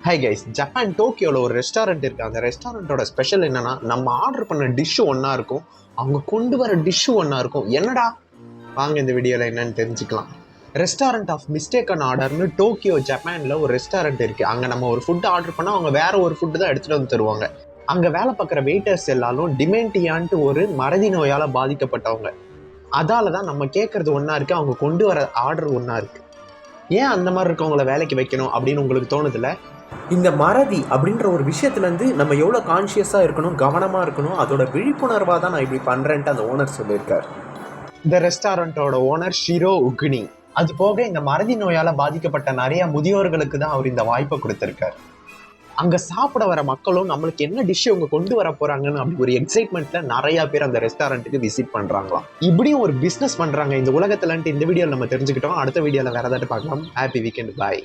Hi guys, Japan டோக்கியோவில் ஒரு restaurant இருக்குது. அந்த ரெஸ்டாரண்ட்டோட ஸ்பெஷல் என்னன்னா, நம்ம ஆர்டர் பண்ண டிஷ்ஷு ஒன்றா இருக்கும், அவங்க கொண்டு வர டிஷ்ஷு ஒன்றா இருக்கும். என்னடா, வாங்க இந்த வீடியோவில் என்னன்னு தெரிஞ்சுக்கலாம். ரெஸ்டாரண்ட் ஆஃப் மிஸ்டேக்கன் ஆர்டர்னு டோக்கியோ ஜப்பானில் ஒரு ரெஸ்டாரண்ட் இருக்குது. அங்கே நம்ம ஒரு ஃபுட்டு ஆர்டர் பண்ணால் அவங்க வேற ஒரு ஃபுட்டு தான் எடுத்துகிட்டு வந்து தருவாங்க. அங்கே வேலை பார்க்குற வெயிட்டர்ஸ் எல்லாரும் டிமென்டியான்ட்டு ஒரு மறதி நோயால் பாதிக்கப்பட்டவங்க. அதால தான் நம்ம கேட்குறது ஒன்றா இருக்குது, அவங்க கொண்டு வர ஆர்டர் ஒன்றா இருக்குது. ஏன் அந்த மாதிரி இருக்கவங்கள வேலைக்கு வைக்கணும் அப்படின்னு உங்களுக்கு தோணுதில்ல? இந்த மறதி அப்படின்ற ஒரு விஷயத்துலேருந்து நம்ம எவ்வளோ கான்ஷியஸாக இருக்கணும், கவனமாக இருக்கணும், அதோட விழிப்புணர்வாக தான் நான் இப்படி பண்ணுறேன்ட்டு அந்த ஓனர் சொல்லியிருக்கார். இந்த ரெஸ்டாரண்ட்டோட ஓனர் ஷிரோ உகுனி. அது போக இந்த மறதி நோயால் பாதிக்கப்பட்ட நிறைய முதியோர்களுக்கு தான் அவர் இந்த வாய்ப்பை கொடுத்துருக்கார். அங்கே சாப்பிட வர மக்களும் நம்மளுக்கு என்ன டிஷ் அவங்க கொண்டு வர போகிறாங்கன்னு அப்படி ஒரு எக்ஸைட்மெண்ட்டில் நிறையா பேர் அந்த ரெஸ்டாரண்ட்டுக்கு விசிட் பண்ணுறாங்களாம். இப்படியும் ஒரு பிஸ்னஸ் பண்ணுறாங்க இந்த உலகத்துலன்ட்டு இந்த வீடியோவில் நம்ம தெரிஞ்சுக்கிட்டோம். அடுத்த வீடியோவில் வேறு ஏதாட்டு பார்க்கலாம். ஹாப்பி வீக்கெண்ட், பாய்.